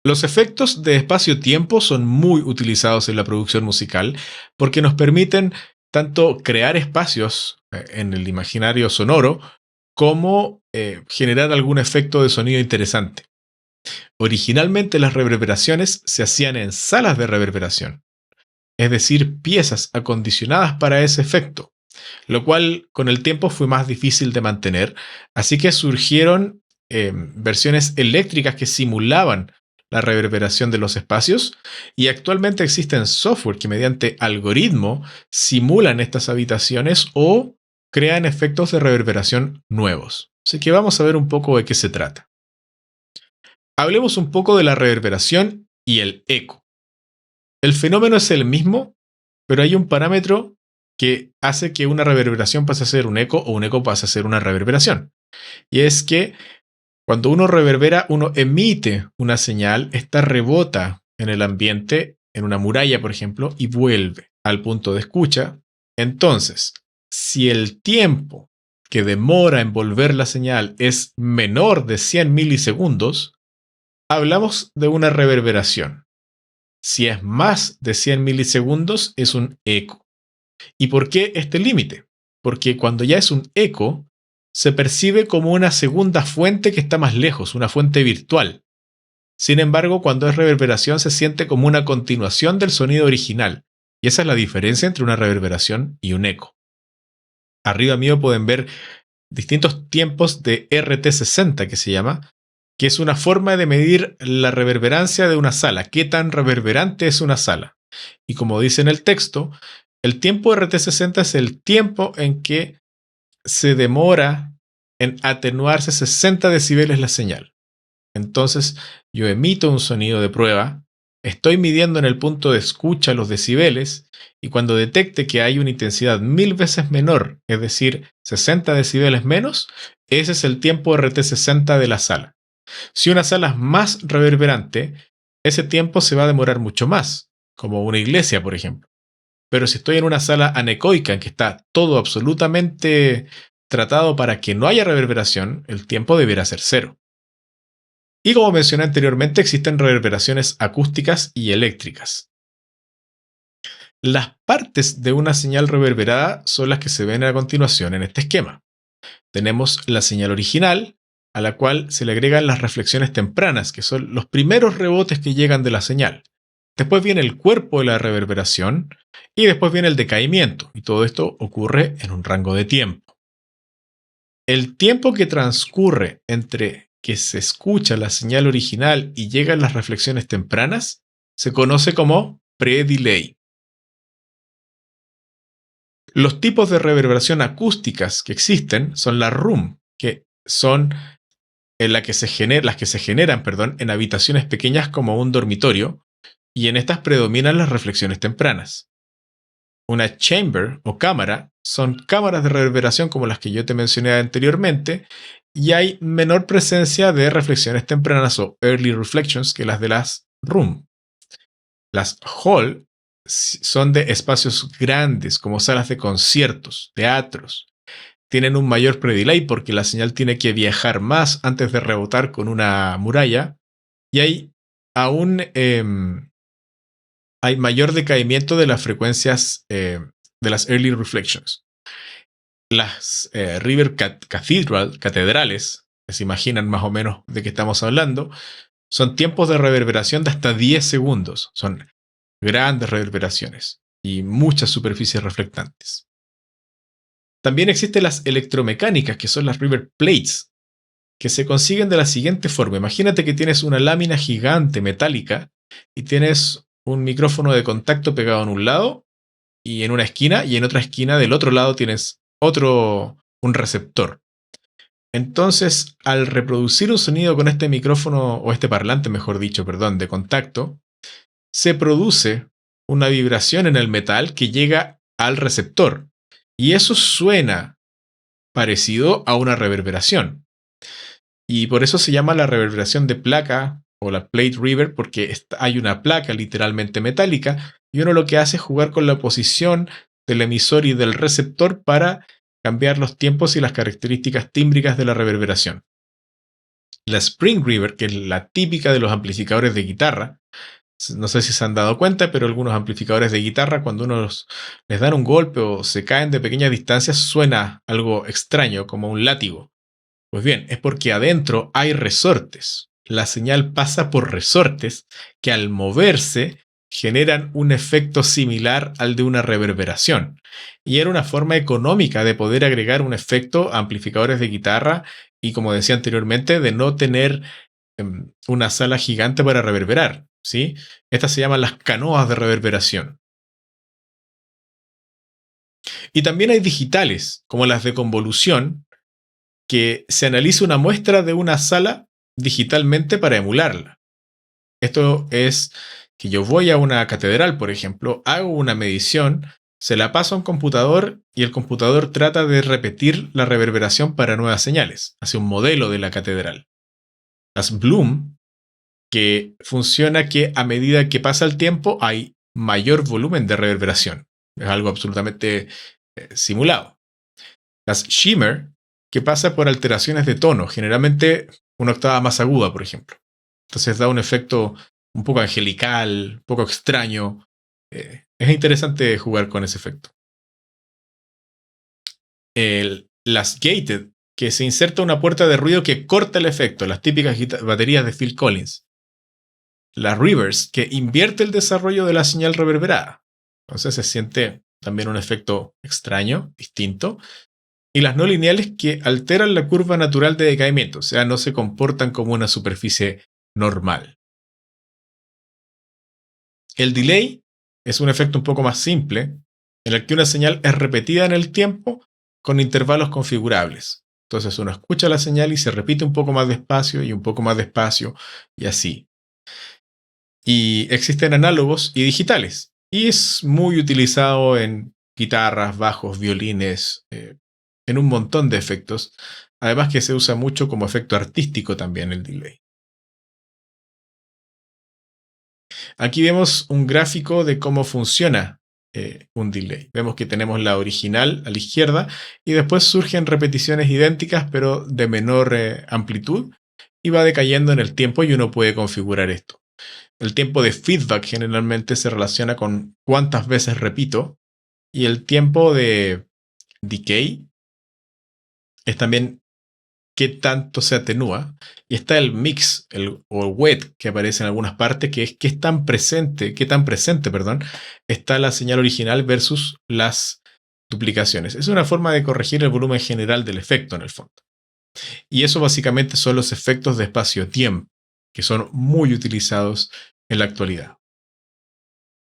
Los efectos de espacio-tiempo son muy utilizados en la producción musical porque nos permiten tanto crear espacios en el imaginario sonoro como generar algún efecto de sonido interesante. Originalmente las reverberaciones se hacían en salas de reverberación, es decir, piezas acondicionadas para ese efecto, lo cual con el tiempo fue más difícil de mantener, así que surgieron versiones eléctricas que simulaban la reverberación de los espacios y actualmente existen software que mediante algoritmo simulan estas habitaciones o crean efectos de reverberación nuevos. Así que vamos a ver un poco de qué se trata. Hablemos un poco de la reverberación y el eco. El fenómeno es el mismo, pero hay un parámetro que hace que una reverberación pase a ser un eco o un eco pase a ser una reverberación. Y es que cuando uno reverbera, uno emite una señal, esta rebota en el ambiente, en una muralla, por ejemplo, y vuelve al punto de escucha. Entonces, si el tiempo que demora en volver la señal es menor de 100 milisegundos, hablamos de una reverberación. Si es más de 100 milisegundos, es un eco. ¿Y por qué este límite? Porque cuando ya es un eco, se percibe como una segunda fuente que está más lejos, una fuente virtual. Sin embargo, cuando es reverberación se siente como una continuación del sonido original. Y esa es la diferencia entre una reverberación y un eco. Arriba mío pueden ver distintos tiempos de RT60 que se llama, que es una forma de medir la reverberancia de una sala, qué tan reverberante es una sala. Y como dice en el texto, el tiempo RT60 es el tiempo en que se demora en atenuarse 60 decibeles la señal. Entonces yo emito un sonido de prueba, estoy midiendo en el punto de escucha los decibeles y cuando detecte que hay una intensidad 1000 veces menor, es decir, 60 decibeles menos, ese es el tiempo RT60 de la sala. Si una sala es más reverberante, ese tiempo se va a demorar mucho más, como una iglesia, por ejemplo. Pero si estoy en una sala anecoica en que está todo absolutamente tratado para que no haya reverberación, el tiempo deberá ser cero. Y como mencioné anteriormente, existen reverberaciones acústicas y eléctricas. Las partes de una señal reverberada son las que se ven a continuación en este esquema. Tenemos la señal original, a la cual se le agregan las reflexiones tempranas, que son los primeros rebotes que llegan de la señal. Después viene el cuerpo de la reverberación y después viene el decaimiento, y todo esto ocurre en un rango de tiempo. El tiempo que transcurre entre que se escucha la señal original y llegan las reflexiones tempranas se conoce como pre-delay. Los tipos de reverberación acústicas que existen son la room, que son las que se generan en habitaciones pequeñas como un dormitorio, y en estas predominan las reflexiones tempranas. Una chamber o cámara son cámaras de reverberación como las que yo te mencioné anteriormente, y hay menor presencia de reflexiones tempranas o early reflections que las de las room. Las hall son de espacios grandes como salas de conciertos, teatros. Tienen un mayor pre-delay porque la señal tiene que viajar más antes de rebotar con una muralla y hay aún hay mayor decaimiento de las frecuencias de las early reflections. Las River catedrales, que se imaginan más o menos de qué estamos hablando, son tiempos de reverberación de hasta 10 segundos. Son grandes reverberaciones y muchas superficies reflectantes. También existen las electromecánicas, que son las river plates, que se consiguen de la siguiente forma. Imagínate que tienes una lámina gigante metálica y tienes un micrófono de contacto pegado en un lado y en una esquina, y en otra esquina del otro lado tienes un receptor. Entonces, al reproducir un sonido con este micrófono, o este parlante, mejor dicho, perdón, de contacto, se produce una vibración en el metal que llega al receptor. Y eso suena parecido a una reverberación. Y por eso se llama la reverberación de placa o la plate reverb, porque hay una placa literalmente metálica y uno lo que hace es jugar con la posición del emisor y del receptor para cambiar los tiempos y las características tímbricas de la reverberación. La Spring Reverb, que es la típica de los amplificadores de guitarra. No sé si se han dado cuenta, pero algunos amplificadores de guitarra, cuando les dan un golpe o se caen de pequeñas distancias, suena algo extraño, como un látigo. Pues bien, es porque adentro hay resortes. La señal pasa por resortes que al moverse generan un efecto similar al de una reverberación. Y era una forma económica de poder agregar un efecto a amplificadores de guitarra y, como decía anteriormente, de no tener una sala gigante para reverberar, ¿sí? Estas se llaman las canoas de reverberación. Y también hay digitales, como las de convolución, que se analiza una muestra de una sala digitalmente para emularla. Esto es que yo voy a una catedral, por ejemplo, hago una medición, se la paso a un computador y el computador trata de repetir la reverberación para nuevas señales, hace un modelo de la catedral. Las Bloom, que funciona que a medida que pasa el tiempo hay mayor volumen de reverberación. Es algo absolutamente simulado. Las Shimmer, que pasa por alteraciones de tono, generalmente una octava más aguda, por ejemplo. Entonces da un efecto un poco angelical, un poco extraño. Es interesante jugar con ese efecto. Las Gated, que se inserta una puerta de ruido que corta el efecto, las típicas baterías de Phil Collins. La reverse, que invierte el desarrollo de la señal reverberada. Entonces se siente también un efecto extraño, distinto. Y las no lineales, que alteran la curva natural de decaimiento, o sea, no se comportan como una superficie normal. El delay es un efecto un poco más simple, en el que una señal es repetida en el tiempo con intervalos configurables. Entonces uno escucha la señal y se repite un poco más despacio y un poco más despacio y así. Y existen análogos y digitales. Y es muy utilizado en guitarras, bajos, violines, en un montón de efectos. Además que se usa mucho como efecto artístico también el delay. Aquí vemos un gráfico de cómo funciona un delay. Vemos que tenemos la original a la izquierda y después surgen repeticiones idénticas pero de menor amplitud y va decayendo en el tiempo y uno puede configurar esto. El tiempo de feedback generalmente se relaciona con cuántas veces repito y el tiempo de decay es también qué tanto se atenúa. Y está el mix o el wet que aparece en algunas partes, que es qué tan presente, perdón, está la señal original versus las duplicaciones. Es una forma de corregir el volumen general del efecto en el fondo. Y eso básicamente son los efectos de espacio-tiempo, que son muy utilizados en la actualidad.